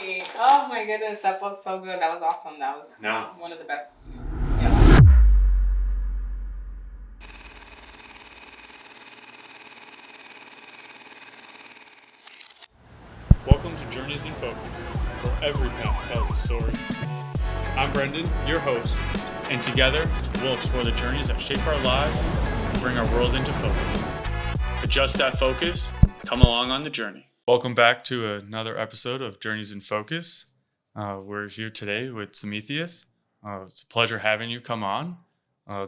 funny. Oh my goodness, that was so good. That was awesome. That was one of the best. Yeah. Welcome to Journeys in Focus, where every path tells a story. I'm Brenden, your host, and together we'll explore the journeys that shape our lives and bring our world into focus. Adjust that focus, come along on the journey. Welcome back to another episode of Journeys in Focus. We're here today with Samitheus. It's a pleasure having you come on.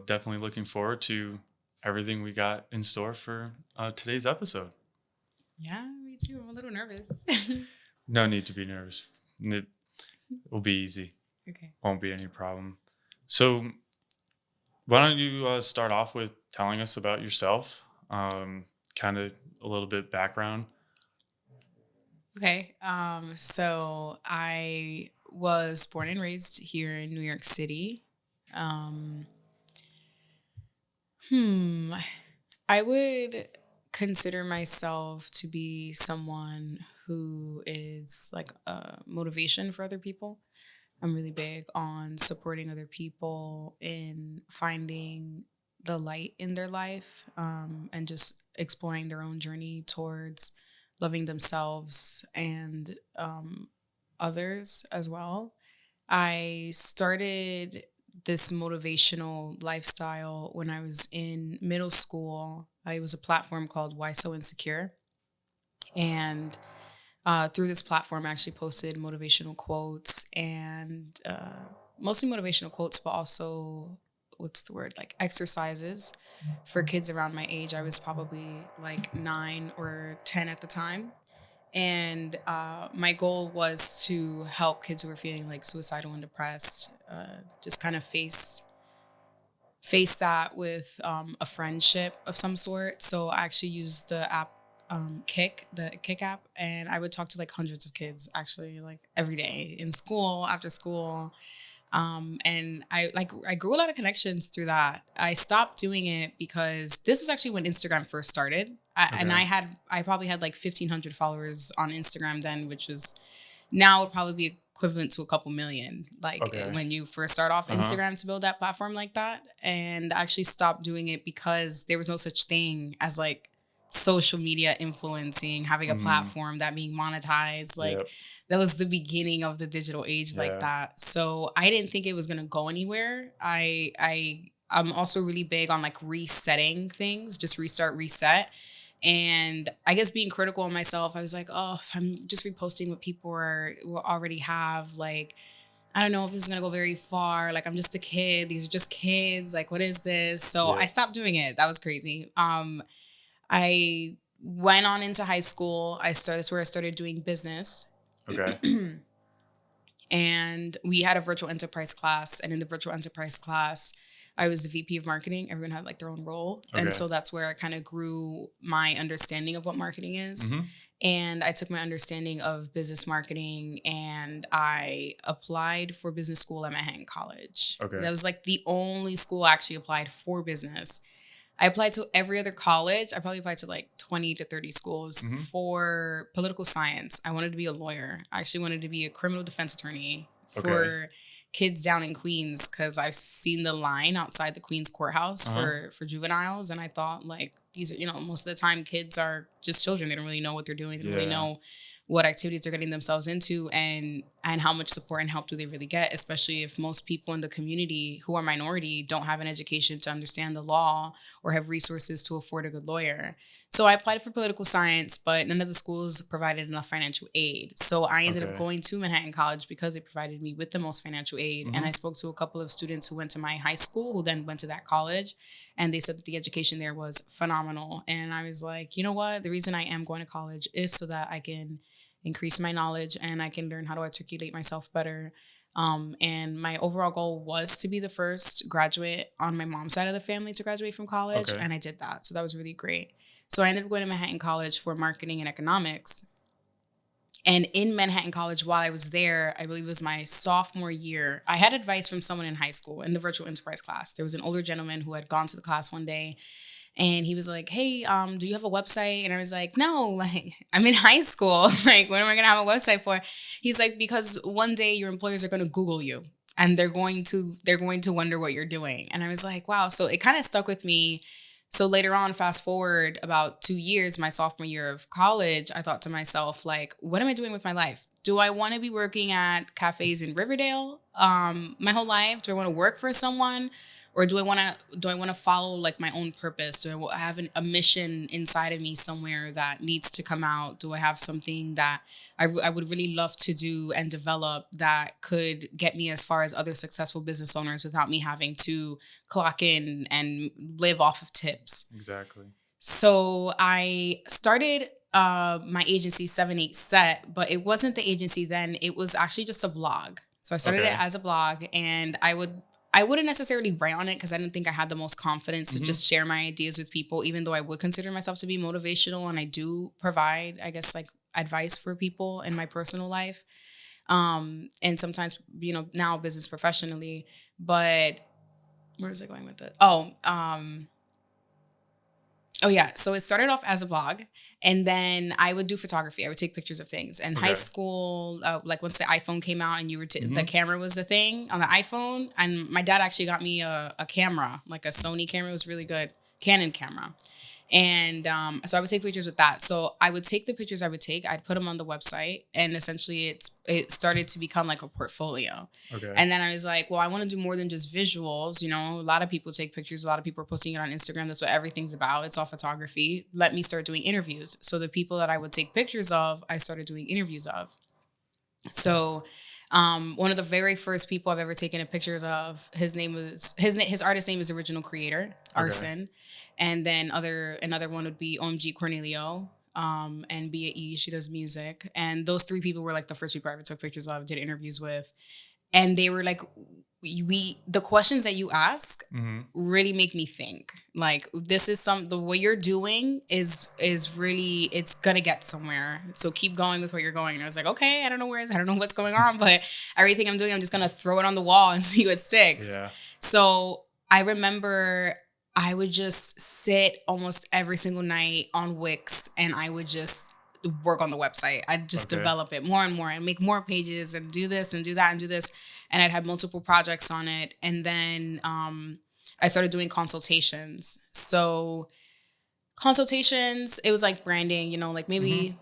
Definitely looking forward to everything we got in store for today's episode. Yeah, me too. I'm a little nervous. No need to be nervous. It will be easy. Okay. Won't be any problem. So why don't you start off with telling us about yourself, kind of a little bit background. Okay. So I was born and raised here in New York City. I would consider myself to be someone who is like a motivation for other people. I'm really big on supporting other people in finding the light in their life, and just exploring their own journey towards loving themselves and others as well. I started this motivational lifestyle when I was in middle school. It was a platform called Why So Insecure. And through this platform, I actually posted motivational quotes and mostly motivational quotes, but also, like exercises for kids around my age. I was probably like 9 or 10 at the time. And my goal was to help kids who were feeling like suicidal and depressed, just kind of face that with a friendship of some sort. So I actually used the app the Kick app, and I would talk to like hundreds of kids actually like every day in school, after school. And I grew a lot of connections through that. I stopped doing it because this was actually when Instagram first started. And I probably had like 1,500 followers on Instagram then, which was now would probably be equivalent to a couple million. When you first start off Instagram to build that platform like that. And I actually stopped doing it because there was no such thing as like social media influencing, having a platform that being monetized. That was the beginning of the digital age like that. So I didn't think it was going to go anywhere. I'm also really big on like resetting things, just restart, reset. And I guess being critical of myself, I was like, oh, if I'm just reposting what people will already have, like, I don't know if this is going to go very far. Like, I'm just a kid. These are just kids. Like, what is this? So I stopped doing it. That was crazy. I went on into high school. That's where I started doing business. Okay. And we had a virtual enterprise class. And in the virtual enterprise class, I was the VP of marketing. Everyone had like their own role. Okay. And so that's where I kind of grew my understanding of what marketing is. Mm-hmm. And I took my understanding of business marketing and I applied for business school at Manhattan College. Okay. That was like the only school I actually applied for business. I applied to every other college. I probably applied to like 20 to 30 schools for political science. I wanted to be a lawyer. I actually wanted to be a criminal defense attorney for kids down in Queens because I've seen the line outside the Queens courthouse for juveniles. And I thought like these are, most of the time kids are just children. They don't really know what they're doing. They don't really know what activities they're getting themselves into and how much support and help do they really get, especially if most people in the community who are minority don't have an education to understand the law or have resources to afford a good lawyer. So I applied for political science, but none of the schools provided enough financial aid. So I ended up going to Manhattan College because they provided me with the most financial aid. And I spoke to a couple of students who went to my high school who then went to that college. And they said that the education there was phenomenal. And I was like, you know what? The reason I am going to college is so that I can increase my knowledge and I can learn how to articulate myself better. And my overall goal was to be the first graduate on my mom's side of the family to graduate from college. And I did that. So that was really great. So I ended up going to Manhattan College for marketing and economics. And in Manhattan College, while I was there, I believe it was my sophomore year, I had advice from someone in high school in the virtual enterprise class. There was an older gentleman who had gone to the class one day And he was like, hey, do you have a website? And I was like, no, like, I'm in high school. Like, what am I going to have a website for? He's like, because one day your employers are going to Google you and they're going to wonder what you're doing. And I was like, wow. So it kind of stuck with me. So later on, fast forward about 2 years, my sophomore year of college, I thought to myself, like, what am I doing with my life? Do I want to be working at cafes in Riverdale my whole life? Do I want to work for someone? Or do I want to follow like my own purpose? Do I have a mission inside of me somewhere that needs to come out? Do I have something that I would really love to do and develop that could get me as far as other successful business owners without me having to clock in and live off of tips? Exactly. So I started my agency 7/8Set, but it wasn't the agency then. It was actually just a blog. So I started it as a blog, and I wouldn't necessarily write on it because I didn't think I had the most confidence to just share my ideas with people, even though I would consider myself to be motivational and I do provide, I guess, like advice for people in my personal life. And sometimes, now business professionally. But where was I going with it? Oh yeah. So it started off as a blog, and then I would do photography. I would take pictures of things. And high school, like once the iPhone came out and you were the camera was the thing on the iPhone. And my dad actually got me a camera, like a Sony camera. It was really good, Canon camera. And so I would take pictures with that. So I would take the pictures I'd put them on the website, and essentially it started to become like a portfolio. Okay. And then I was like, well, I want to do more than just visuals. A lot of people take pictures. A lot of people are posting it on Instagram. That's what everything's about. It's all photography. Let me start doing interviews. So the people that I would take pictures of, I started doing interviews of. So one of the very first people I've ever taken a picture of, his artist name is Original Creator, Arson. Okay. And then another one would be OMG Cornelio, and Bia E. She does music. And those three people were like the first people I ever took pictures of, did interviews with. And they were like, the questions that you ask really make me think. Like, this is the what you're doing is really, it's gonna get somewhere. So keep going with what you're going. And I was like, okay, I don't know what's going on, but everything I'm doing, I'm just gonna throw it on the wall and see what sticks. Yeah. So I remember I would just sit almost every single night on Wix, and I would just work on the website. I'd just develop it more and more and make more pages and do this and do that and do this. And I'd have multiple projects on it. And then I started doing consultations. So consultations, it was like branding, like maybe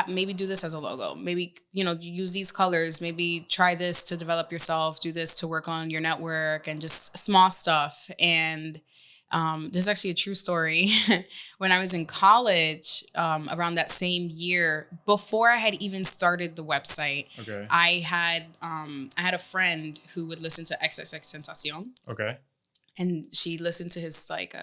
maybe do this as a logo. Maybe, use these colors. Maybe try this to develop yourself. Do this to work on your network, and just small stuff. And this is actually a true story. When I was in college, around that same year, before I had even started the website, I had a friend who would listen to XXXTentacion. Okay. And she listened to his like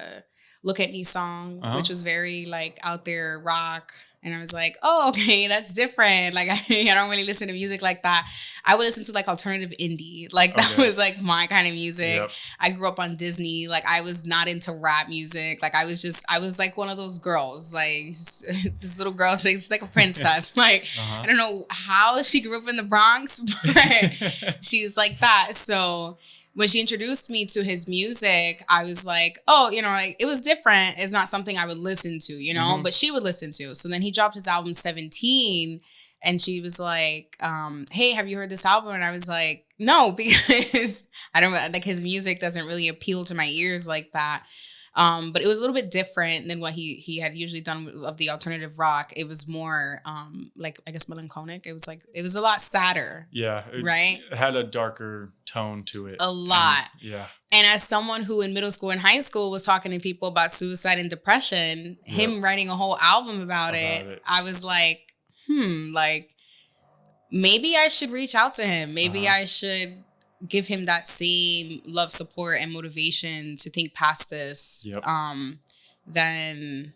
"Look at Me" song, which was very like out there rock. And I was like, oh, okay, that's different. Like, I don't really listen to music like that. I would listen to like alternative indie. Like, that was like my kind of music. Yep. I grew up on Disney. Like, I was not into rap music. Like, I was like one of those girls. Like, this little girl, she's like a princess. Like, I don't know how she grew up in the Bronx, but she's like that. So when she introduced me to his music, I was like, oh, like, it was different. It's not something I would listen to, but she would listen to. So then he dropped his album 17, and she was like, hey, have you heard this album? And I was like, no, because I don't like, his music doesn't really appeal to my ears like that. But it was a little bit different than what he had usually done of the alternative rock. It was more like, I guess, melancholic. It was a lot sadder. Yeah. Right? It had a darker tone to it. A lot. And as someone who in middle school and high school was talking to people about suicide and depression, him writing a whole album about it, I was like, like, maybe I should reach out to him. Maybe I should give him that same love, support, and motivation to think past this than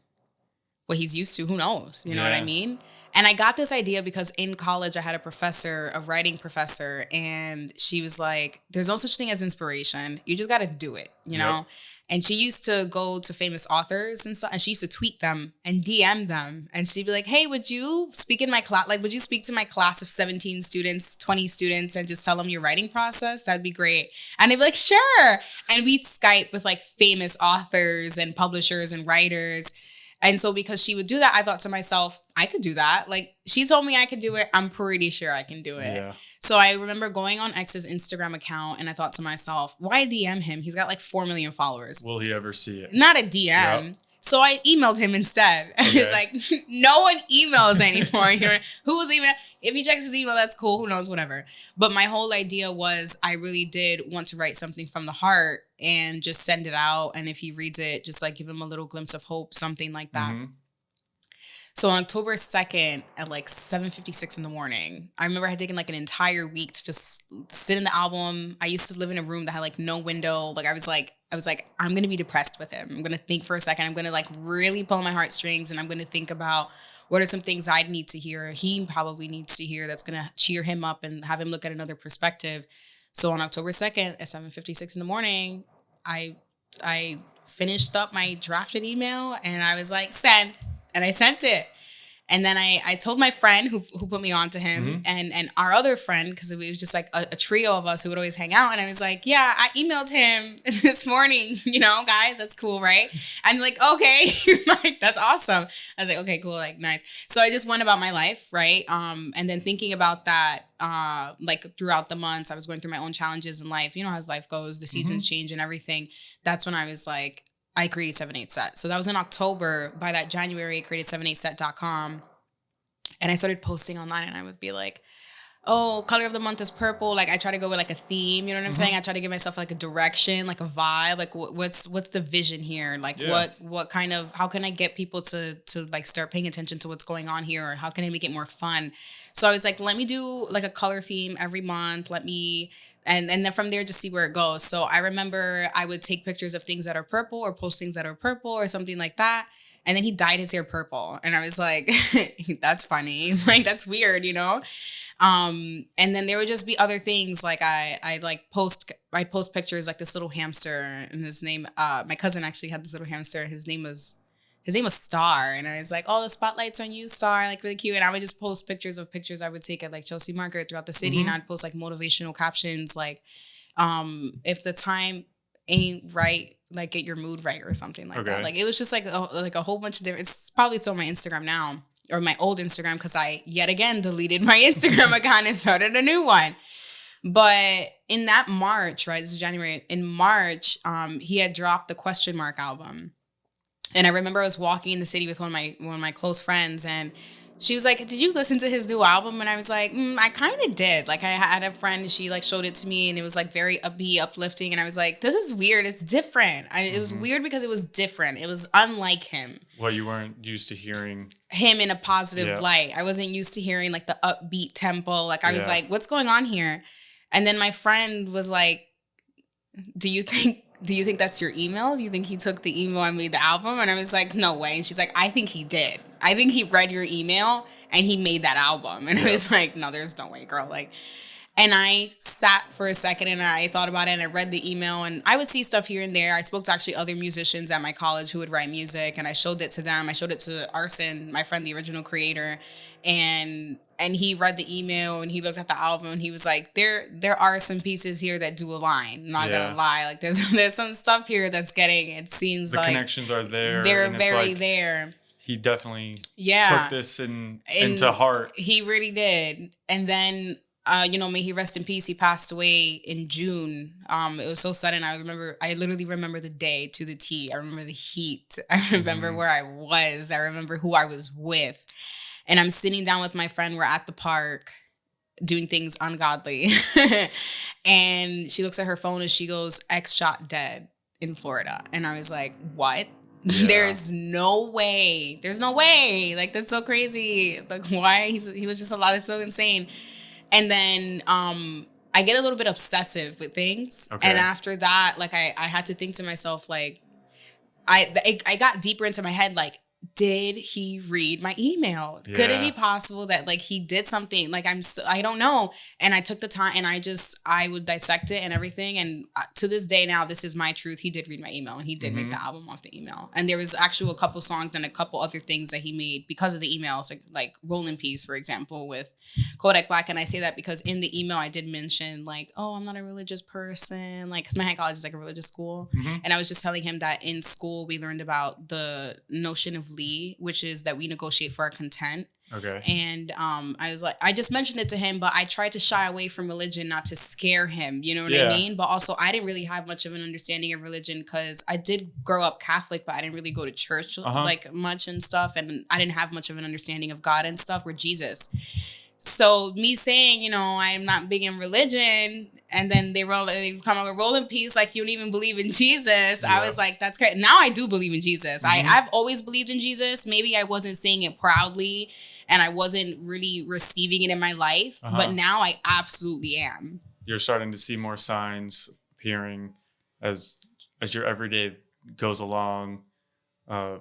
what he's used to. Who knows? You know what I mean? And I got this idea because in college I had a writing professor, and she was like, there's no such thing as inspiration. You just got to do it, you know? And she used to go to famous authors and stuff, and she used to tweet them and DM them. And she'd be like, hey, would you speak in my class? Like, would you speak to my class of 17 students, 20 students, and just tell them your writing process? That'd be great. And they'd be like, sure. And we'd Skype with like famous authors and publishers and writers. And so because she would do that, I thought to myself, I could do that. Like, she told me I could do it. I'm pretty sure I can do it. Yeah. So I remember going on X's Instagram account and I thought to myself, why DM him? He's got like 4 million followers. Will he ever see it? Not a DM. Yep. So I emailed him instead. Okay. It's like, no one emails anymore. Who's email? If he checks his email, that's cool. Who knows? Whatever. But my whole idea was I really did want to write something from the heart and just send it out. And if he reads it, just like give him a little glimpse of hope, something like that. Mm-hmm. So on October 2nd at like 7:56 in the morning, I remember I had taken like an entire week to just sit in the album. I used to live in a room that had like no window. Like I was like, I'm going to be depressed with him. I'm going to think for a second. I'm going to like really pull my heartstrings and I'm going to think about what are some things I need to hear, he probably needs to hear, that's going to cheer him up and have him look at another perspective. So on October 2nd at 7:56 in the morning, I finished up my drafted email and I was like, send. And I sent it. And then I told my friend who put me on to him and our other friend, because it was just like a trio of us who would always hang out. And I was like, yeah, I emailed him this morning, guys, that's cool, right? And like, okay, like, that's awesome. I was like, okay, cool, like, nice. So I just went about my life, right? And then thinking about that, like throughout the months, I was going through my own challenges in life. You know, as life goes, the seasons change and everything. That's when I was like, I created 7/8Set. So that was in October. By that January, I created 7/8Set.com. And I started posting online and I would be like, oh, color of the month is purple. Like I try to go with like a theme, you know what I'm saying? I try to give myself like a direction, like a vibe, like what's the vision here? Like what kind of, how can I get people to like start paying attention to what's going on here? Or how can I make it more fun? So I was like, let me do like a color theme every month. And then from there, just see where it goes. So I remember I would take pictures of things that are purple or post things that are purple or something like that. And then he dyed his hair purple. And I was like, that's funny. Like, that's weird, And then there would just be other things. Like I'd post pictures like this little hamster and his name, my cousin actually had this little hamster. His name was Star. And I was like, oh, the spotlight's on you, Star, like really cute. And I would just post pictures I would take at like Chelsea Market throughout the city. And I'd post like motivational captions like, if the time ain't right, like get your mood right or something like that. Like it was just like a whole bunch of different, it's probably still on my Instagram now or my old Instagram because I yet again deleted my Instagram account and started a new one. But in that March, right, this is January, in March, he had dropped the Question Mark album. And I remember I was walking in the city with one of my close friends, and she was like, "Did you listen to his new album?" And I was like, "I kind of did." Like, I had a friend, and she like showed it to me, and it was like very upbeat, uplifting. And I was like, "This is weird. It's different." It was weird because it was different. It was unlike him. Well, you weren't used to hearing him in a positive light. I wasn't used to hearing like the upbeat tempo. Like I was like, "What's going on here?" And then my friend was like, Do you think that's your email? Do you think he took the email and made the album?" And I was like, "No way." And she's like, "I think he did. I think he read your email and he made that album." And I was like, "No, there's no way, girl." Like, and I sat for a second and I thought about it and I read the email and I would see stuff here and there. I spoke to actually other musicians at my college who would write music and I showed it to them. I showed it to Arson, my friend, the original creator, and he read the email and he looked at the album and he was like, there are some pieces here that do align. I'm not gonna lie. Like there's some stuff here that's it seems like the connections are there. They're very there. He definitely took this into heart. He really did. And then may he rest in peace. He passed away in June. It was so sudden. I literally remember the day to the T. I remember the heat. I remember where I was. I remember who I was with. And I'm sitting down with my friend. We're at the park doing things ungodly. And she looks at her phone and she goes, "X shot dead in Florida." And I was like, "What?" Yeah. There's no way. Like, that's so crazy. Like, why? He was just alive. It's so insane. And then I get a little bit obsessive with things. Okay. And after that, like, I had to think to myself, like, I got deeper into my head, like, did he read my email? Yeah. Could it be possible that like he did something? Like I don't know. And I took the time and I would dissect it and everything. And to this day now, this is my truth. He did read my email and he did make the album off the email. And there was actually a couple songs and a couple other things that he made because of the emails, like Rollin' Peace, for example, with Kodak Black. And I say that because in the email, I did mention like, oh, I'm not a religious person. Like, cause Manhattan College is like a religious school. And I was just telling him that in school, we learned about the notion of Lee, which is that we negotiate for our content. Okay. And I was like, I just mentioned it to him, but I tried to shy away from religion, not to scare him. You know what I mean? But also, I didn't really have much of an understanding of religion because I did grow up Catholic, but I didn't really go to church like much and stuff. And I didn't have much of an understanding of God and stuff or Jesus. So me saying, you know, I'm not big in religion, and then they come up with Rollin' Peace, like you don't even believe in Jesus. I was like, that's great. Now I do believe in Jesus. I've always believed in Jesus. Maybe I wasn't saying it proudly and I wasn't really receiving it in my life, but now I absolutely am. You're starting to see more signs appearing as your everyday goes along.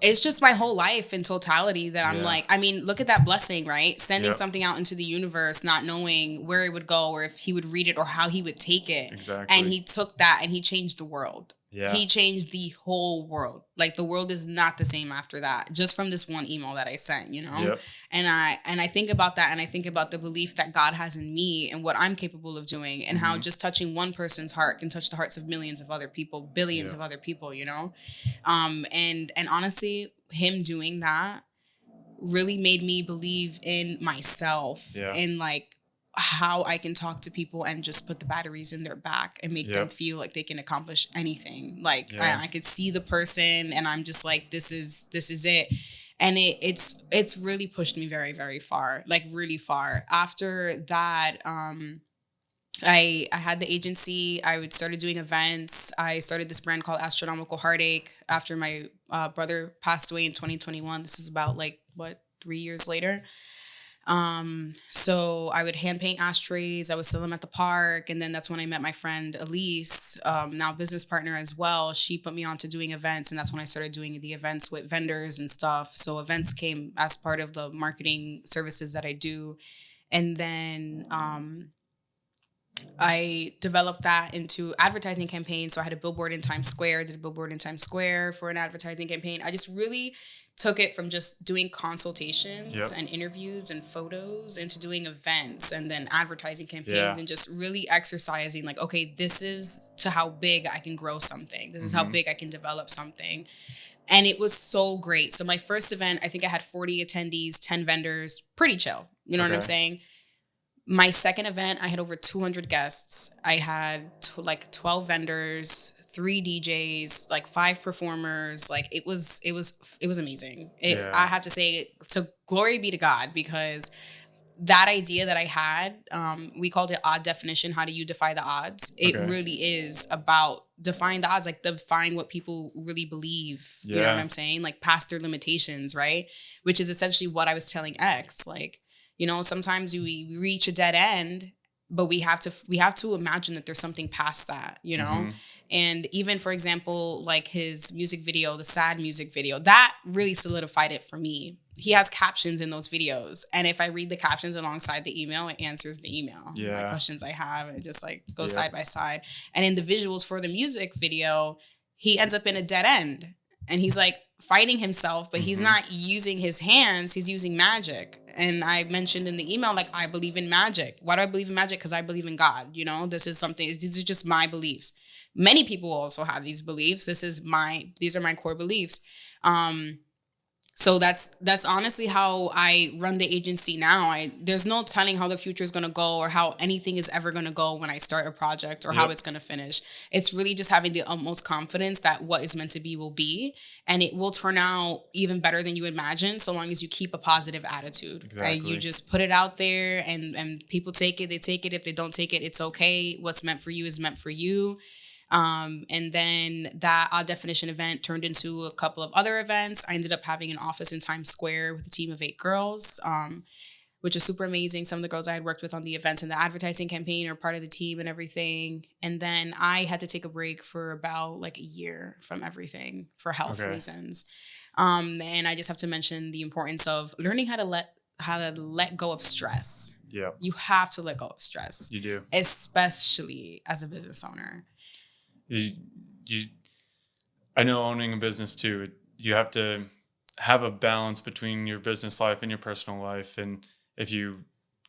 It's just my whole life in totality that I'm like, I mean, look at that blessing, right? Sending something out into the universe, not knowing where it would go or if he would read it or how he would take it. Exactly. And he took that and he changed the world. Yeah. He changed the whole world. Like the world is not the same after that, just from this one email that I sent, you know? Yep. And I think about that and I think about the belief that God has in me and what I'm capable of doing and how just touching one person's heart can touch the hearts of millions of other people, billions of other people, you know? And honestly, him doing that really made me believe in myself and like how I can talk to people and just put the batteries in their back and make them feel like they can accomplish anything. Like I could see the person and I'm just like, this is it. And it's really pushed me very, very far, like really far. After that, I had the agency. I started doing events. I started this brand called Astronomical Heartache after my brother passed away in 2021. This is about 3 years later. So I would hand paint ashtrays. I would sell them at the park. And then that's when I met my friend Elise, now business partner as well. She put me on to doing events. And that's when I started doing the events with vendors and stuff. So events came as part of the marketing services that I do. And then, I developed that into advertising campaigns. So I had a billboard in Times Square, did a billboard in Times Square for an advertising campaign. I just really took it from just doing consultations and interviews and photos into doing events and then advertising campaigns and just really exercising like, okay, this is to how big I can grow something. This is how big I can develop something. And it was so great. So my first event, I think I had 40 attendees, 10 vendors, pretty chill. You know what I'm saying? My second event, I had over 200 guests. I had 12 vendors, 3 DJs, 5 performers. Like it was amazing. I have to say, so glory be to God, because that idea that I had, we called it odd definition. How do you defy the odds? It really is about defying the odds, like define what people really believe. You know what I'm saying? Like past their limitations, right? Which is essentially what I was telling X. Like, you know, sometimes we reach a dead end, but we have to imagine that there's something past that, you know? And even, for example, like his music video, the sad music video, that really solidified it for me. He has captions in those videos. And if I read the captions alongside the email, it answers the email. My questions I have, and it just goes side by side. And in the visuals for the music video, he ends up in a dead end. And he's fighting himself, but he's not using his hands. He's using magic. And I mentioned in the email, I believe in magic. Why do I believe in magic? Because I believe in God. You know, these are just my beliefs. Many people also have these beliefs. These are my core beliefs. So that's honestly how I run the agency now. There's no telling how the future is going to go or how anything is ever going to go when I start a project or how it's going to finish. It's really just having the utmost confidence that what is meant to be will be, and it will turn out even better than you imagine, so long as you keep a positive attitude. Exactly. Right? You just put it out there and people take it, they take it. If they don't take it, it's okay. What's meant for you is meant for you. And then that odd definition event turned into a couple of other events. I ended up having an office in Times Square with a team of 8 girls, which was super amazing. Some of the girls I had worked with on the events and the advertising campaign are part of the team and everything. And then I had to take a break for about a year from everything for health reasons. And I just have to mention the importance of learning how to let go of stress. Yeah. You have to let go of stress. You do. Especially as a business owner. I know owning a business too, you have to have a balance between your business life and your personal life. And if you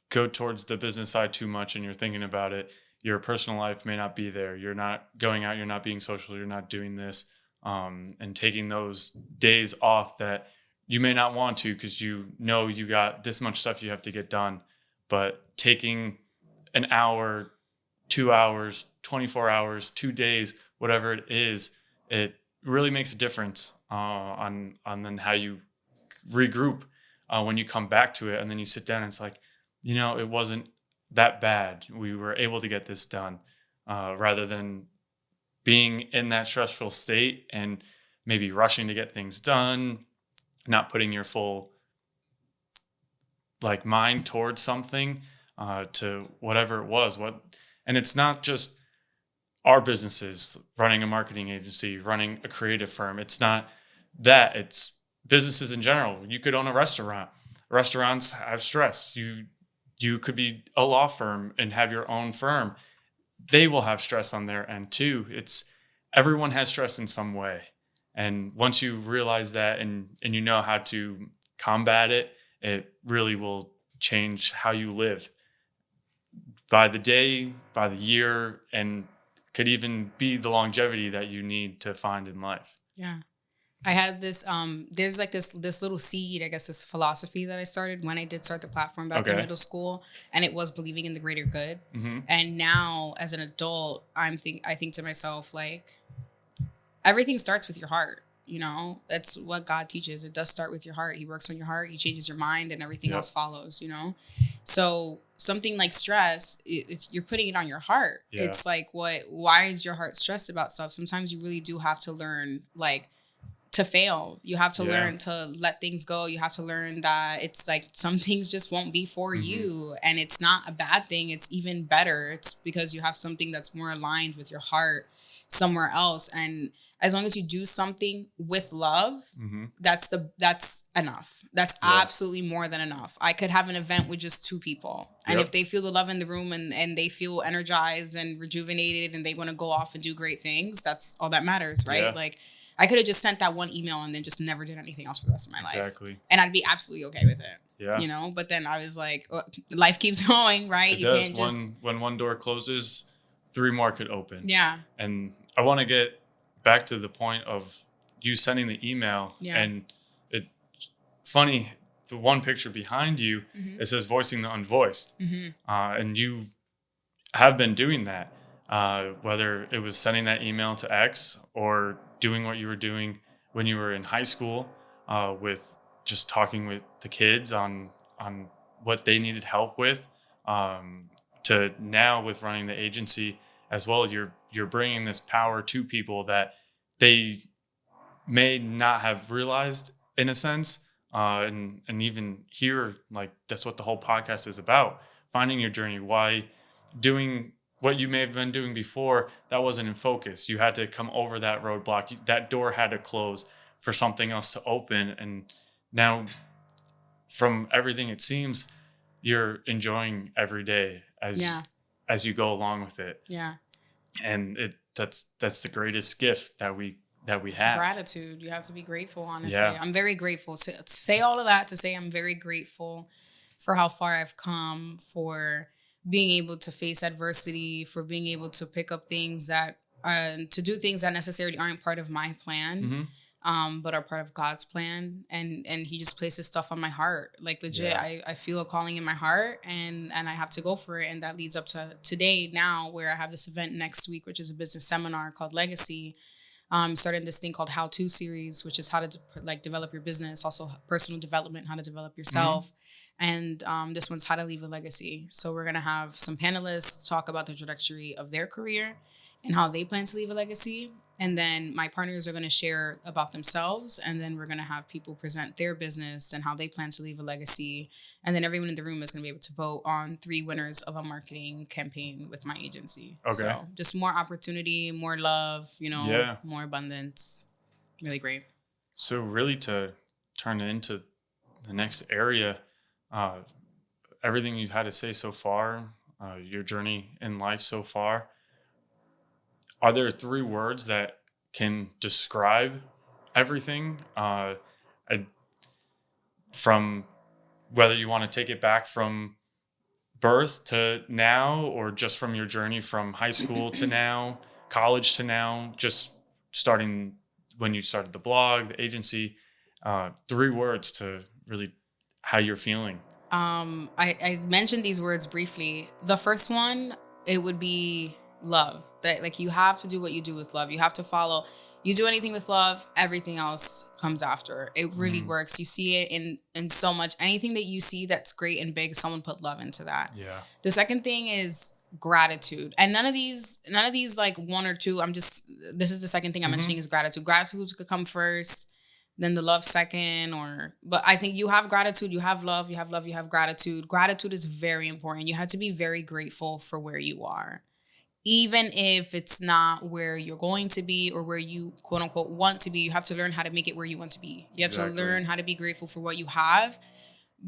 go towards the business side too much and you're thinking about it, your personal life may not be there. You're not going out, you're not being social, you're not doing this, and taking those days off that you may not want to because you know you got this much stuff you have to get done. But taking an hour, 2 hours, 24 hours, 2 days, whatever it is, it really makes a difference on then how you regroup when you come back to it. And then you sit down and it's like, it wasn't that bad. We were able to get this done rather than being in that stressful state and maybe rushing to get things done, not putting your full mind towards something to whatever it was. And it's not just our businesses, running a marketing agency, running a creative firm. It's not that. It's businesses in general. You could own a restaurant. Restaurants have stress. You could be a law firm and have your own firm. They will have stress on their end too. Everyone has stress in some way. And once you realize that and you know how to combat it, it really will change how you live by the day, by the year, and could even be the longevity that you need to find in life. Yeah. I had this, there's this little seed, I guess, this philosophy that I started when I did start the platform back in middle school, and it was believing in the greater good. Mm-hmm. And now as an adult, I think to myself, everything starts with your heart. That's what God teaches. It does start with your heart. He works on your heart. He changes your mind, and everything else follows, So something like stress, you're putting it on your heart. Yeah. It's why is your heart stressed about stuff? Sometimes you really do have to learn, to fail. You have to learn to let things go. You have to learn that it's some things just won't be for you. And it's not a bad thing. It's even better. It's because you have something that's more aligned with your heart somewhere else. And as long as you do something with love, that's enough. That's absolutely more than enough. I could have an event with just 2 people. And if they feel the love in the room and they feel energized and rejuvenated and they want to go off and do great things, that's all that matters, right? Yeah. I could have just sent that one email and then just never did anything else for the rest of my life. Exactly. And I'd be absolutely okay with it. Yeah. But then I was life keeps going, right? It does. Can't just... When one door closes, 3 more could open. Yeah. And I want to get back to the point of you sending the email. Yeah. And it's funny, the one picture behind you, it says voicing the unvoiced. And you have been doing that, whether it was sending that email to X or doing what you were doing when you were in high school, with just talking with the kids on what they needed help with, to now with running the agency as well. You're bringing this power to people that they may not have realized in a sense, and even here, that's what the whole podcast is about: finding your journey. Why doing what you may have been doing before, that wasn't in focus. You had to come over that roadblock. That door had to close for something else to open. And now, from everything it seems, you're enjoying every day as you go along with it. Yeah. And that's the greatest gift that we have. Gratitude. You have to be grateful, honestly. Yeah. I'm very grateful. To say all of that, to say I'm very grateful for how far I've come, for being able to face adversity, for being able to pick up things that, to do things that necessarily aren't part of my plan, but are part of God's plan. And he just places stuff on my heart. Legit, I feel a calling in my heart and I have to go for it. And that leads up to today now, where I have this event next week, which is a business seminar called Legacy. Starting this thing called How To series, which is how to develop your business, also personal development, how to develop yourself. And this one's how to leave a legacy. So we're going to have some panelists talk about the trajectory of their career and how they plan to leave a legacy. And then my partners are going to share about themselves. And then we're going to have people present their business and how they plan to leave a legacy. And then everyone in the room is going to be able to vote on 3 winners of a marketing campaign with my agency. Okay. So just more opportunity, more love, more abundance. Really great. So really to turn it into the next area, uh, everything you've had to say so far, your journey in life so far, are there three words that can describe everything? I, from whether you want to take it back from birth to now, or just from your journey from high school to now, college to now, just starting when you started the blog, the agency, three words to really how you're feeling. I mentioned these words briefly. The first one, it would be love. That like you have to do what you do with love. You have to follow. You do anything with love, everything else comes after. It really works. You see it in so much. Anything that you see that's great and big, someone put love into that. Yeah. The second thing is gratitude. And none of these like one or two. This is the second thing I'm mentioning is gratitude. Gratitude could come first, then the love second, but I think you have gratitude, you have love, you have gratitude. Gratitude is very important. You have to be very grateful for where you are. Even if it's not where you're going to be or where you quote unquote want to be, you have to learn how to make it where you want to be. You have to learn how to be grateful for what you have,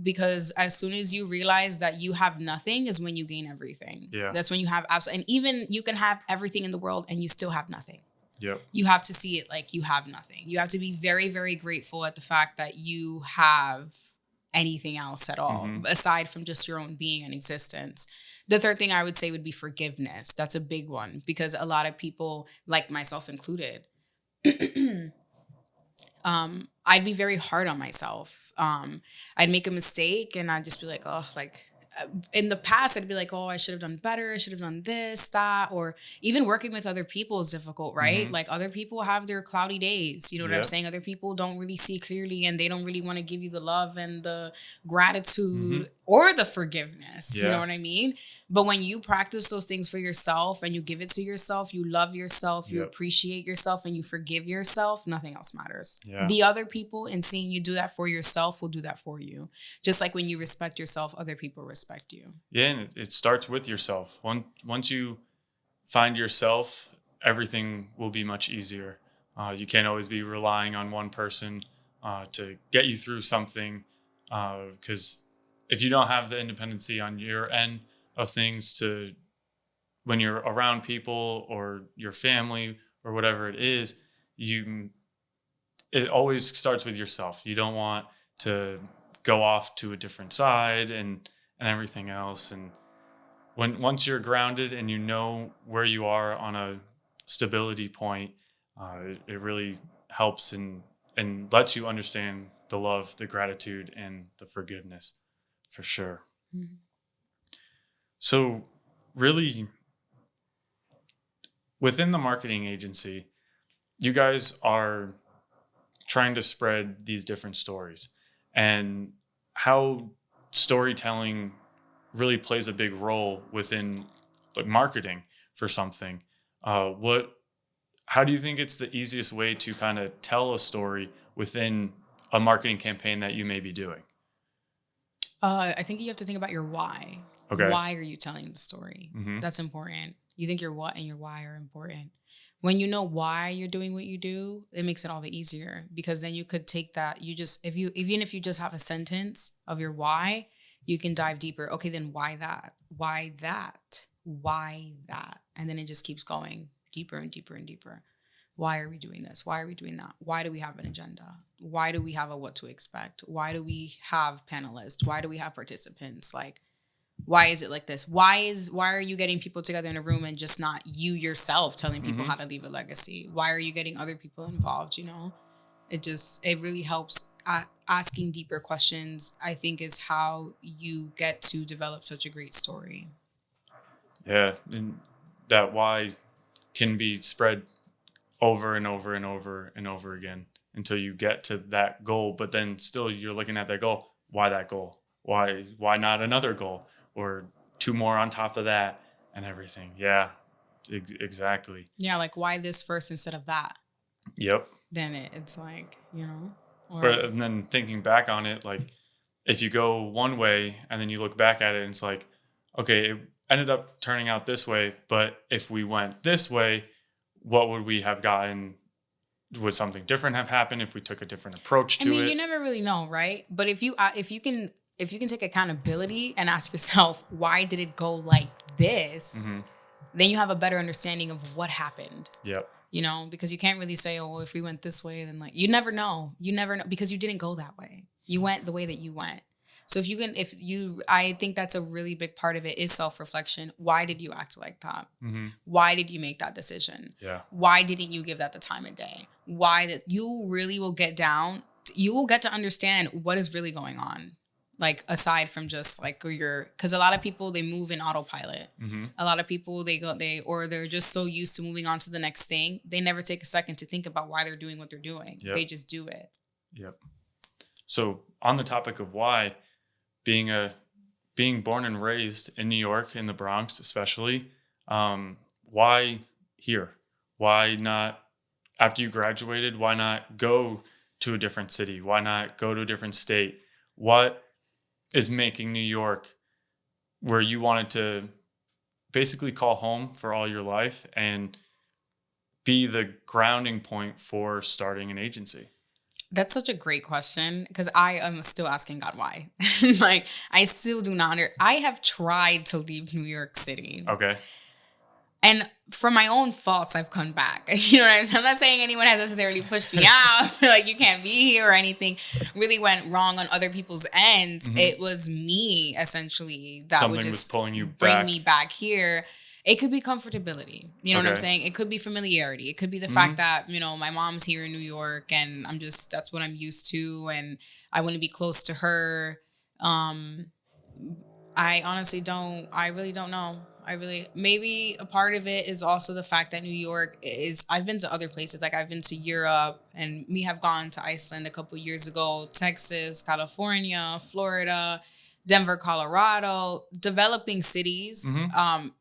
because as soon as you realize that you have nothing is when you gain everything. Yeah. That's when you have and even you can have everything in the world and you still have nothing. Yep. You have to see it like you have nothing. You have to be very, very grateful at the fact that you have anything else at all, aside from just your own being and existence. The third thing I would say would be forgiveness. That's a big one, because a lot of people, like myself included, I'd be very hard on myself. I'd make a mistake and I'd just be like, oh, like in the past, I'd be like, oh, I should have done better. I should have done this, that, or even working with other people is difficult, right? Like other people have their cloudy days. You know what I'm saying? Other people don't really see clearly and they don't really want to give you the love and the gratitude or the forgiveness. You know what I mean? But when you practice those things for yourself and you give it to yourself, you love yourself, you appreciate yourself, and you forgive yourself, nothing else matters. The other people, and seeing you do that for yourself, will do that for you. Just like when you respect yourself, other people respect you. Yeah, and it starts with yourself. Once you find yourself, everything will be much easier. You can't always be relying on one person to get you through something, because if you don't have the independency on your end of things, to when you're around people or your family or whatever it is, it always starts with yourself. You don't want to go off to a different side and everything else. And once you're grounded and you know where you are on a stability point, it really helps and lets you understand the love, the gratitude, and the forgiveness, for sure. So really, within the marketing agency, you guys are trying to spread these different stories, and how storytelling really plays a big role within like marketing for something. How do you think it's the easiest way to kind of tell a story within a marketing campaign that you may be doing? I think you have to think about your why. Okay. Why are you telling the story? That's important. You think your what and your why are important. When you know why you're doing what you do, it makes it all the easier, because then you could take that. Even if you just have a sentence of your why, you can dive deeper. Okay, then why that? Why that? Why that? And then it just keeps going deeper and deeper and deeper. Why are we doing this? Why are we doing that? Why do we have an agenda? Why do we have a what to expect? Why do we have panelists? Why do we have participants? Like, why is it like this? Why are you getting people together in a room and just not you yourself telling people how to leave a legacy? Why are you getting other people involved? You know, it really helps. Asking deeper questions, I think, is how you get to develop such a great story. Yeah, and that why can be spread over and over and over and over again until you get to that goal. But then still you're looking at that goal. Why that goal? Why not another goal or two more on top of that and everything? Yeah, exactly. Yeah, like why this first instead of that? Yep. Then it's like, you know. And then thinking back on it, like if you go one way and then you look back at it and it's like, okay, it ended up turning out this way, but if we went this way, what would we have gotten would something different have happened if we took a different approach to it? You never really know, right? But if you can take accountability and ask yourself, why did it go like this? Then you have a better understanding of what happened. Yep. Because you can't really say, oh, well, if we went this way, then you never know. You never know because you didn't go that way. You went the way that you went. So I think that's a really big part of it is self-reflection. Why did you act like that? Why did you make that decision? Yeah. Why didn't you give that the time of day? Why did you really will get down? You will get to understand what is really going on. Aside from just because a lot of people, they move in autopilot. A lot of people, they're just so used to moving on to the next thing. They never take a second to think about why they're doing what they're doing. Yep. They just do it. Yep. So on the topic of why, being born and raised in New York, in the Bronx especially, why here? Why not, after you graduated, why not go to a different city? Why not go to a different state? What is making New York where you wanted to basically call home for all your life and be the grounding point for starting an agency? That's such a great question because I am still asking God why. I still do not I have tried to leave New York City. Okay. And from my own faults, I've come back. You know what I'm saying? I'm not saying anyone has necessarily pushed me out, you can't be here or anything really went wrong on other people's ends. It was me, essentially, that Something would just was pulling you bring me back here. It could be comfortability. You know what I'm saying? It could be familiarity. It could be the fact that, my mom's here in New York and that's what I'm used to. And I want to be close to her. I really don't know. Maybe a part of it is also the fact that New York I've been to other places. I've been to Europe and we have gone to Iceland a couple years ago, Texas, California, Florida, Denver, Colorado. Developing cities,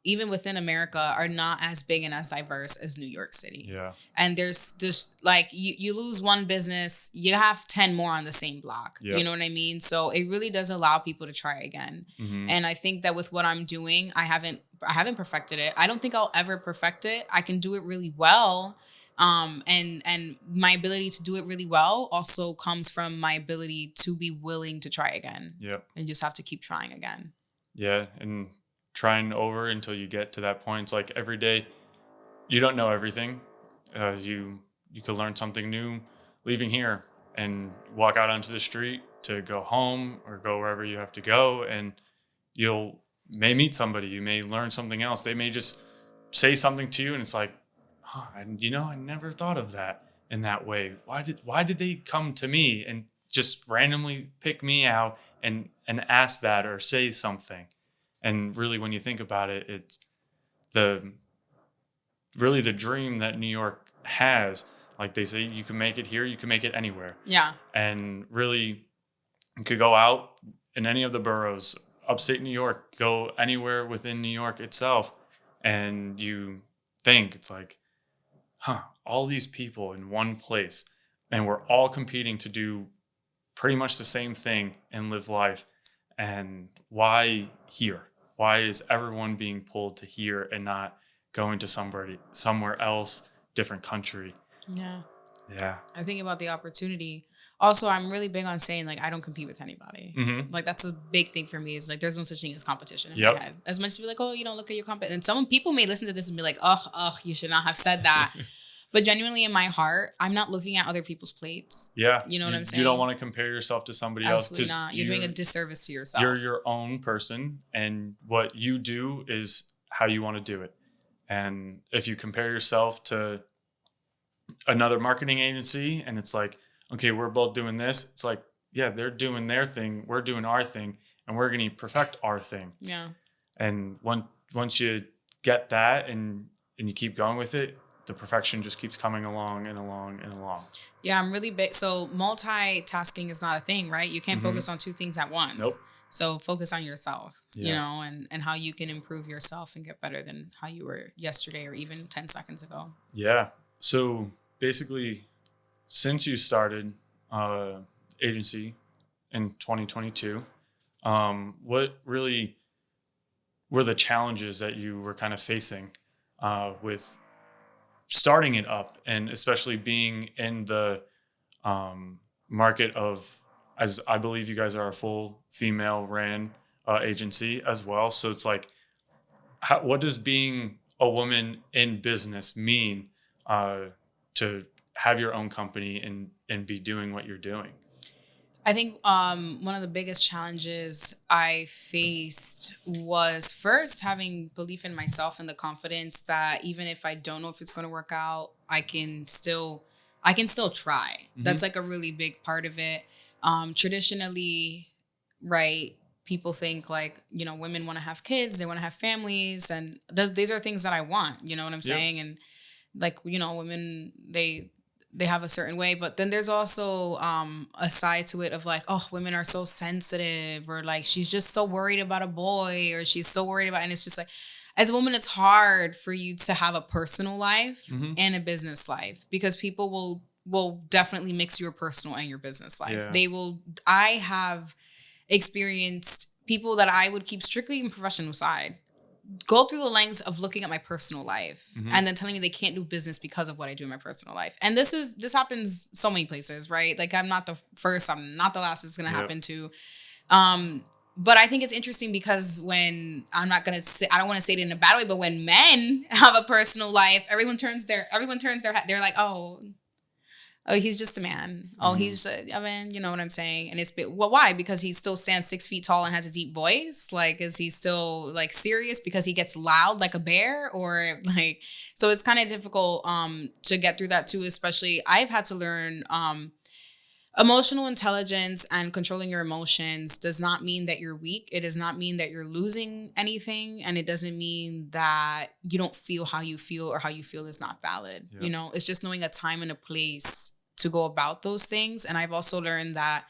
even within America, are not as big and as diverse as New York City. Yeah. And there's just you lose one business, you have 10 more on the same block. Yep. You know what I mean? So it really does allow people to try again. And I think that with what I'm doing, I haven't perfected it. I don't think I'll ever perfect it. I can do it really well. And my ability to do it really well also comes from my ability to be willing to try again. Yep. And just have to keep trying again. Yeah. And trying over until you get to that point. It's every day, you don't know everything. You could learn something new leaving here and walk out onto the street to go home or go wherever you have to go. And may meet somebody. You may learn something else. They may just say something to you and it's I never thought of that in that way. Why did they come to me and just randomly pick me out and ask that or say something? And really, when you think about it, it's the dream that New York has. Like they say, you can make it here, you can make it anywhere. Yeah. And really, you could go out in any of the boroughs, upstate New York, go anywhere within New York itself, and you think it's all these people in one place, and we're all competing to do pretty much the same thing and live life. And why here? Why is everyone being pulled to here and not going to somewhere else, different country? Yeah. Yeah. I think about the opportunity. Also, I'm really big on saying I don't compete with anybody. That's a big thing for me. Is there's no such thing as competition in my head. As much as be oh, you don't look at your competition. And some people may listen to this and be oh, you should not have said that. But genuinely in my heart, I'm not looking at other people's plates. Yeah. You know what I'm saying? You don't want to compare yourself to somebody else. Absolutely not. You're doing a disservice to yourself. You're your own person, and what you do is how you want to do it. And if you compare yourself to another marketing agency and it's okay, we're both doing this. It's they're doing their thing. We're doing our thing, and we're going to perfect our thing. Yeah. And once you get that and you keep going with it, the perfection just keeps coming along and along and along. Yeah, I'm really big. So multitasking is not a thing, right? You can't focus on two things at once. Nope. So focus on yourself, and how you can improve yourself and get better than how you were yesterday or even 10 seconds ago. Yeah. So basically, since you started agency in 2022, what really were the challenges that you were kind of facing with starting it up, and especially being in the market of, as I believe you guys are a full female ran agency as well. So it's like, what does being a woman in business mean to have your own company and be doing what you're doing? I think one of the biggest challenges I faced was first having belief in myself and the confidence that even if I don't know if it's going to work out, I can still try. Mm-hmm. That's like a really big part of it. Traditionally, right, people think like, women want to have kids, they want to have families, and these are things that I want, you know what I'm saying? And like, women, they have a certain way, but then there's also a side to it of like, oh, women are so sensitive, or like she's just so worried about a boy, or she's so worried about, and it's just like, as a woman, it's hard for you to have a personal life Mm-hmm. and a business life, because people will definitely mix your personal and your business life. Yeah. I have experienced people that I would keep strictly in professional side go through the lens of looking at my personal life and then telling me they can't do business because of what I do in my personal life. And this happens so many places, right? Like, I'm not the first, I'm not the last it's going to happen to. But I think it's interesting because when I don't want to say it in a bad way, but when men have a personal life, everyone turns their head. They're like, oh, he's just a man. Oh, he's a man. You know what I'm saying? And why? Because he still stands 6 feet tall and has a deep voice. Like, is he still like serious because he gets loud like a bear, or like? So it's kind of difficult to get through that too. Especially, I've had to learn emotional intelligence, and controlling your emotions does not mean that you're weak. It does not mean that you're losing anything. And it doesn't mean that you don't feel how you feel, or how you feel is not valid. Yep. It's just knowing a time and a place to go about those things. And I've also learned that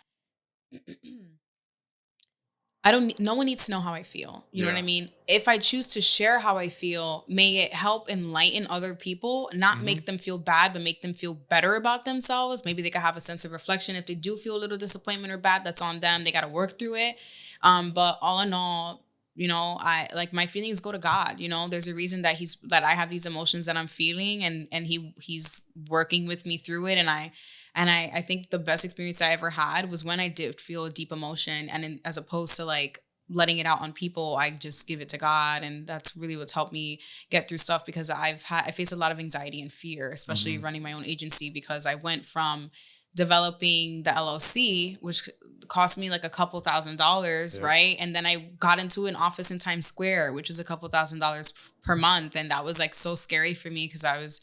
no one needs to know how I feel. You know what I mean? If I choose to share how I feel, may it help enlighten other people, not make them feel bad, but make them feel better about themselves. Maybe they could have a sense of reflection. If they do feel a little disappointment or bad, that's on them. They got to work through it. But all in all, I like, my feelings go to God. There's a reason that I have these emotions that I'm feeling, and he's working with me through it. And I think the best experience I ever had was when I did feel a deep emotion, and as opposed to like letting it out on people, I just give it to God. And that's really what's helped me get through stuff, because I face a lot of anxiety and fear, especially running my own agency, because I went from developing the LLC, which cost me like a couple $1,000s, right? And then I got into an office in Times Square, which was a couple $1,000s per month. And that was like so scary for me, because I was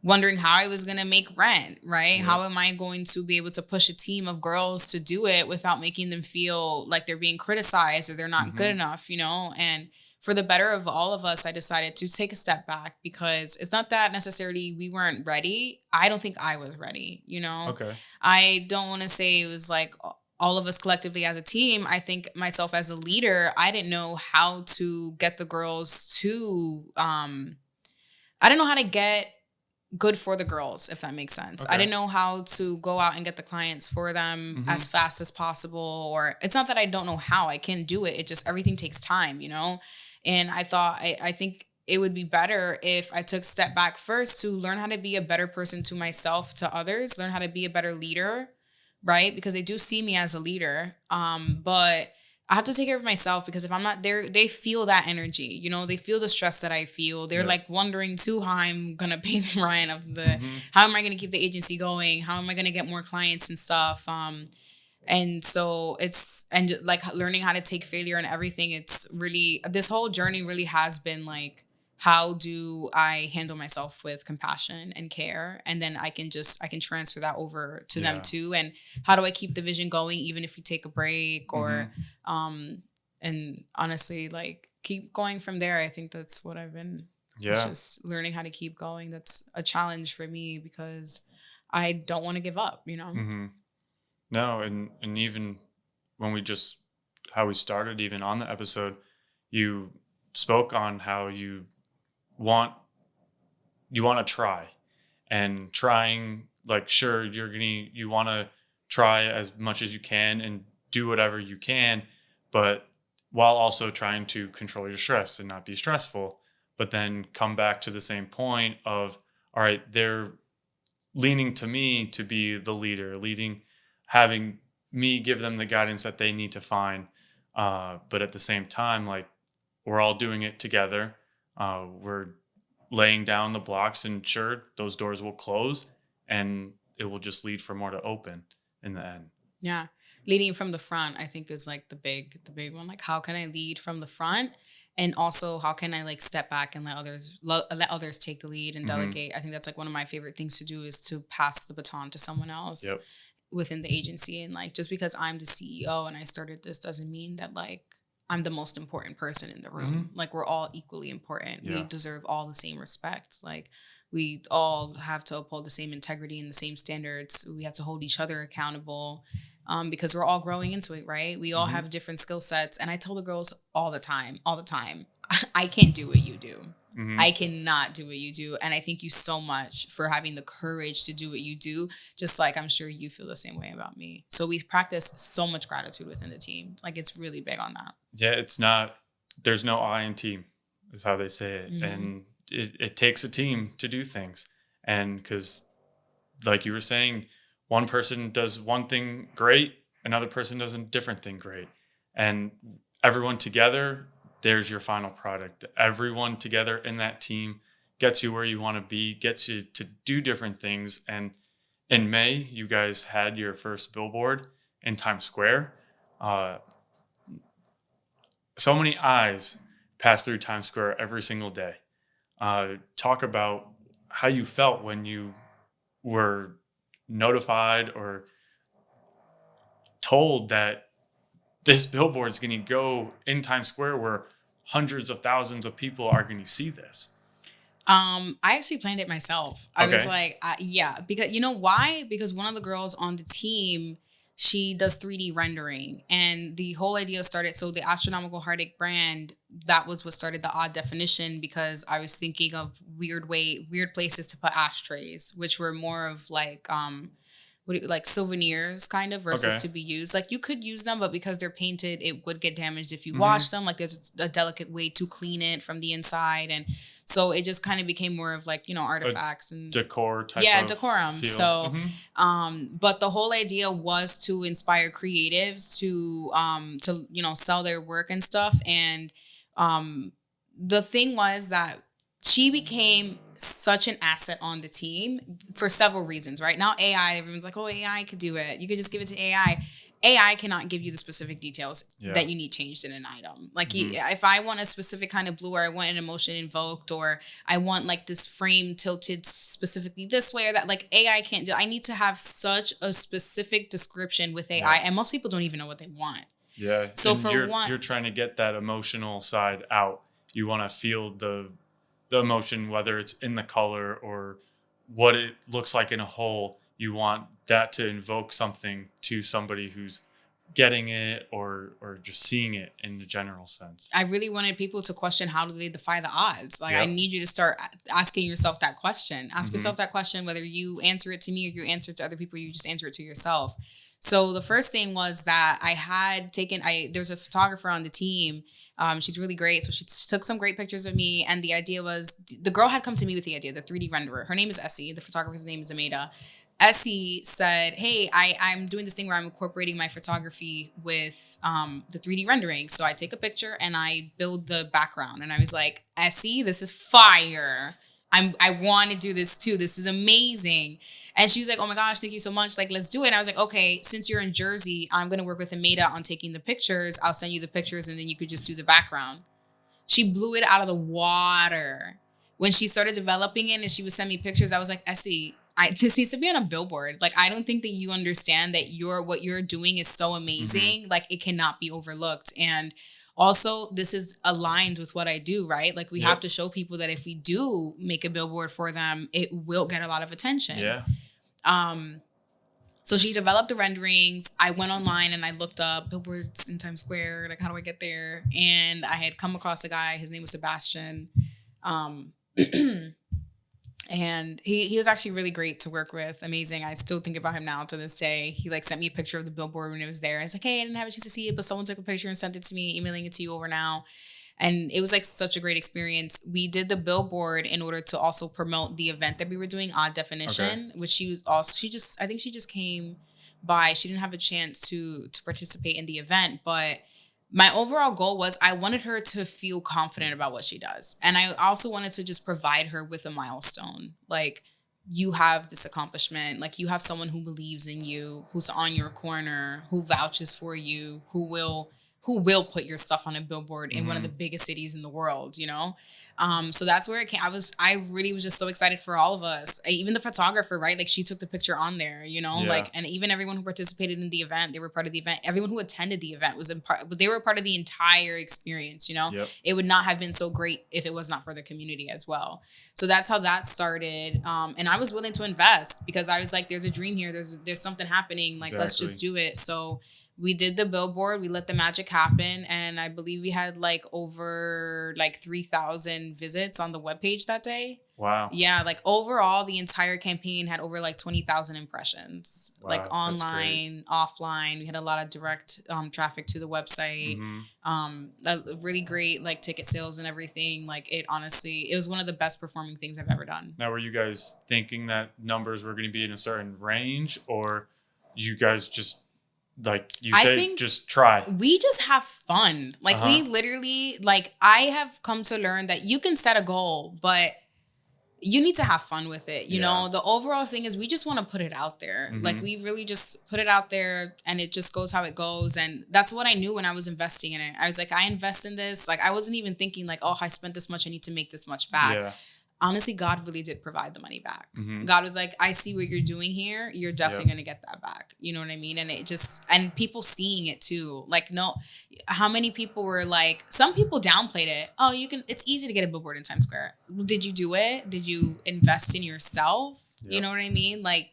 wondering how I was going to make rent, right? Yeah. How am I going to be able to push a team of girls to do it without making them feel like they're being criticized or they're not good enough, And for the better of all of us, I decided to take a step back, because it's not that necessarily we weren't ready. I don't think I was ready, Okay. I don't want to say it was like all of us collectively as a team. I think myself as a leader, I didn't know how to get the girls to, I didn't know how to get good for the girls, if that makes sense. Okay. I didn't know how to go out and get the clients for them as fast as possible. Or it's not that I don't know how. I can do it. It just, everything takes time, And I thought, I think it would be better if I took a step back first to learn how to be a better person to myself, to others, learn how to be a better leader, right? Because they do see me as a leader. But I have to take care of myself, because if I'm not there, they feel that energy, they feel the stress that I feel. They're like wondering too how I'm going to pay the rent of how am I going to keep the agency going? How am I going to get more clients and stuff? And so and like learning how to take failure and everything. It's really, this whole journey really has been like, how do I handle myself with compassion and care? And then I can transfer that over to them too. And how do I keep the vision going, even if we take a break, or, and honestly, like, keep going from there. I think that's what I've been, it's just learning how to keep going. That's a challenge for me, because I don't want to give up, No. And even when how we started even on the episode, you spoke on how you want to try, and trying, like, sure, you want to try as much as you can and do whatever you can, but while also trying to control your stress and not be stressful, but then come back to the same point of, all right, they're leaning to me to be the leader, having me give them the guidance that they need to find. But at the same time, like, we're all doing it together. We're laying down the blocks, and sure, those doors will close and it will just lead for more to open in the end. Yeah. Leading from the front, I think, is like the big one. Like, how can I lead from the front? And also, how can I like step back and let others take the lead and delegate? I think that's like one of my favorite things to do, is to pass the baton to someone else within the agency. And like, just because I'm the CEO and I started this doesn't mean that like I'm the most important person in the room. Like, we're all equally important. We deserve all the same respect. Like, we all have to uphold the same integrity and the same standards. We have to hold each other accountable, because we're all growing into it, right? We all have different skill sets. And I tell the girls all the time, I can't do what you do. I cannot do what you do. And I thank you so much for having the courage to do what you do. Just like, I'm sure you feel the same way about me. So we practice so much gratitude within the team. Like, it's really big on that. Yeah, there's no I in team, is how they say it. And it takes a team to do things. And because, like you were saying, one person does one thing great, another person does a different thing great. And everyone together, there's your final product. Everyone together in that team gets you where you want to be, gets you to do different things. And in May, you guys had your first billboard in Times Square. So many eyes pass through Times Square every single day. Talk about how you felt when you were notified or told that this billboard is going to go in Times Square, where hundreds of thousands of people are going to see this. I actually planned it myself. I was like, because you know why? Because one of the girls on the team, she does 3D rendering, and the whole idea started. So the Astronomical Heartache brand, that was what started the Odd Definition, because I was thinking of weird places to put ashtrays, which were more of like, like souvenirs kind of, versus to be used. Like, you could use them, but because they're painted, it would get damaged if you wash them. Like, there's a delicate way to clean it from the inside. And so it just kind of became more of like, artifacts and decor type of decorum. Feel. So, but the whole idea was to inspire creatives to sell their work and stuff. And the thing was that she became such an asset on the team for several reasons. Right now, AI, everyone's like, oh, AI could do it. You could just give it to AI. AI cannot give you the specific details that you need changed in an item. Like, if I want a specific kind of blue, or I want an emotion invoked, or I want like this frame tilted specifically this way or that, like, AI can't do. I need to have such a specific description with AI, and most people don't even know what they want. Yeah. So and you're trying to get that emotional side out. You want to feel the emotion, whether it's in the color or what it looks like in a whole. You want that to invoke something to somebody who's getting it or just seeing it in the general sense. I really wanted people to question, how do they defy the odds? Like, I need you to start asking yourself that question. Ask yourself that question, whether you answer it to me or you answer it to other people, or you just answer it to yourself. So the first thing was that I had taken, there's a photographer on the team. She's really great. So she took some great pictures of me. And the idea was, the girl had come to me with the idea, the 3D renderer. Her name is Essie. The photographer's name is Ameda. Essie said, hey, I'm doing this thing where I'm incorporating my photography with the 3D rendering. So I take a picture and I build the background. And I was like, Essie, this is fire. I want to do this too. This is amazing. And she was like, oh my gosh, thank you so much. Like, let's do it. And I was like, okay, since you're in Jersey, I'm going to work with Ameda on taking the pictures. I'll send you the pictures and then you could just do the background. She blew it out of the water. When she started developing it and she would send me pictures, I was like, Essie, this needs to be on a billboard. Like, I don't think that you understand that what you're doing is so amazing. Like, it cannot be overlooked. And also, this is aligned with what I do, right? Like, we have to show people that if we do make a billboard for them, it will get a lot of attention. Yeah. So she developed the renderings. I went online and I looked up billboards in Times Square. Like, how do I get there? And I had come across a guy. His name was Sebastian. And he was actually really great to work with. Amazing. I still think about him now to this day. He like sent me a picture of the billboard when it was there. I was like, hey, I didn't have a chance to see it, but someone took a picture and sent it to me, emailing it to you over now. And it was like such a great experience. We did the billboard in order to also promote the event that we were doing, Odd Definition, which I think she just came by. She didn't have a chance to participate in the event, but my overall goal was I wanted her to feel confident about what she does. And I also wanted to just provide her with a milestone. Like, you have this accomplishment. Like, you have someone who believes in you, who's on your corner, who vouches for you, who will put your stuff on a billboard in one of the biggest cities in the world, you know? So that's where it came. I really was just so excited for all of us. Even the photographer, right? Like, she took the picture on there, you know, and even everyone who participated in the event, they were part of the event. Everyone who attended the event they were part of the entire experience, you know? It would not have been so great if it was not for the community as well. So that's how that started. And I was willing to invest because I was like, there's a dream here. There's something happening. Like, let's just do it. So we did the billboard, we let the magic happen, and I believe we had like over like 3,000 visits on the webpage that day. Wow. Yeah, like overall, the entire campaign had over like 20,000 impressions. Wow, like online, offline. We had a lot of direct traffic to the website. Really great like ticket sales and everything. Like, it was one of the best performing things I've ever done. Now, were you guys thinking that numbers were going to be in a certain range, or you guys just, like you say, just try? We just have fun. Like, we literally, like, I have come to learn that you can set a goal, but you need to have fun with it. You know, the overall thing is we just want to put it out there. Like, we really just put it out there and it just goes how it goes. And that's what I knew when I was investing in it. I was like, I invest in this. Like, I wasn't even thinking like, oh, I spent this much, I need to make this much back. Yeah. Honestly, God really did provide the money back. God was like, I see what you're doing here. You're definitely going to get that back. You know what I mean? And and people seeing it too. Like, no, how many people were like, some people downplayed it. Oh, it's easy to get a billboard in Times Square. Did you do it? Did you invest in yourself? You know what I mean? Like,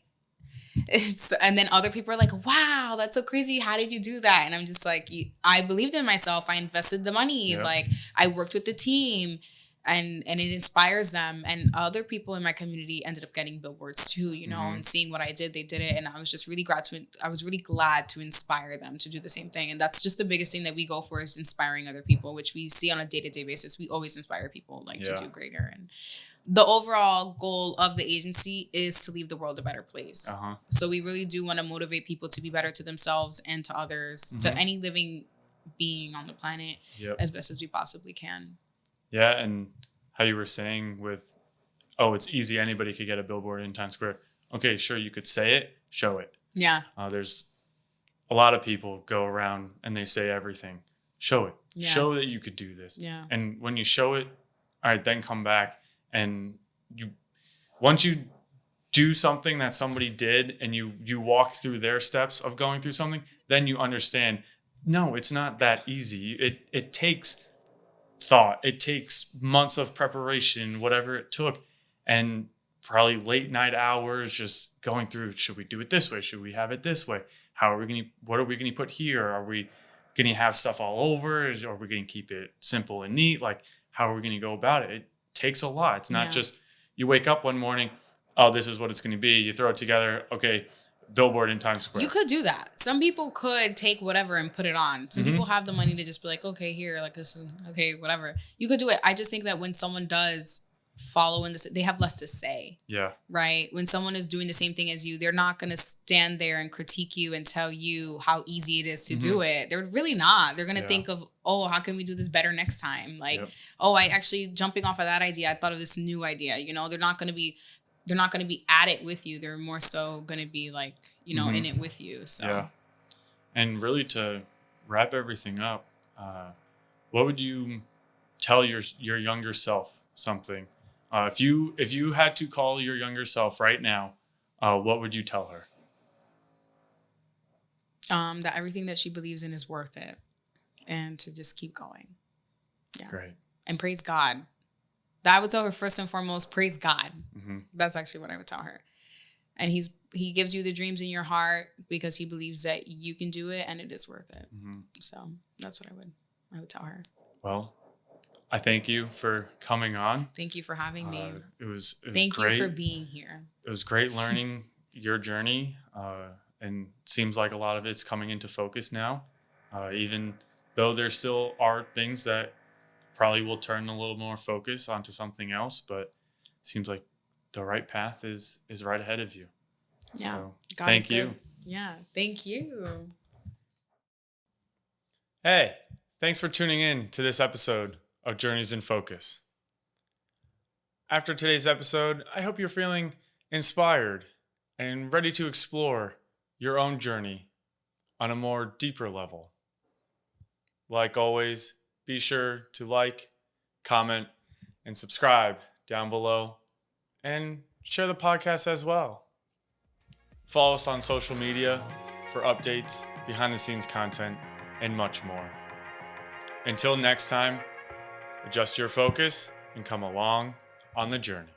and then other people are like, wow, that's so crazy. How did you do that? And I'm just like, I believed in myself. I invested the money. Like, I worked with the team. And it inspires them. And other people in my community ended up getting billboards too, you know, and seeing what I did, they did it. And I was just really glad to inspire them to do the same thing. And that's just the biggest thing that we go for, is inspiring other people, which we see on a day-to-day basis. We always inspire people to do greater. And the overall goal of the agency is to leave the world a better place. So we really do want to motivate people to be better to themselves and to others, to any living being on the planet, as best as we possibly can. Yeah, and how you were saying with, it's easy, anybody could get a billboard in Times Square. Okay, sure, you could say it, show it. Yeah. There's a lot of people go around and they say everything. Show it. Yeah. Show that you could do this. Yeah. And when you show it, all right, then come back and once you do something that somebody did and you walk through their steps of going through something, then you understand, no, it's not that easy. It takes thought. It takes months of preparation, whatever it took, and probably late night hours just going through, should we do it this way? Should we have it this way? What are we going to put here? Are we going to have stuff all over? Are we going to keep it simple and neat? Like, how are we going to go about it? It takes a lot. It's not just you wake up one morning, oh, this is what it's going to be. You throw it together. Okay, billboard in Times Square. You could do that. Some people could take whatever and put it on. Some people have the money to just be like, okay, here, like this, okay, whatever. You could do it. I just think that when someone does follow in this, they have less to say. Yeah. Right? When someone is doing the same thing as you, they're not going to stand there and critique you and tell you how easy it is to do it. They're really not. They're going to think of, oh, how can we do this better next time? Like, oh, I actually, jumping off of that idea, I thought of this new idea. You know, they're not going to be at it with you. They're more so going to be like, you know, in it with you. So, yeah. And really, to wrap everything up, what would you tell your younger self something? If you had to call your younger self right now, what would you tell her? That everything that she believes in is worth it, and to just keep going. Yeah. Great. And praise God. I would tell her first and foremost, praise God. That's actually what I would tell her. And he gives you the dreams in your heart because he believes that you can do it and it is worth it. So that's what I would tell her. Well, I thank you for coming on. Thank you for having me. It was thank great. You for being here. It was great learning your journey. And seems like a lot of it's coming into focus now. Even though there still are things that probably will turn a little more focus onto something else, but seems like the right path is right ahead of you. Yeah. So God thank is you. good. Yeah. Thank you. Hey, thanks for tuning in to this episode of Journeys in Focus. After today's episode, I hope you're feeling inspired and ready to explore your own journey on a more deeper level. Like always, be sure to like, comment, and subscribe down below, and share the podcast as well. Follow us on social media for updates, behind the scenes content, and much more. Until next time, adjust your focus and come along on the journey.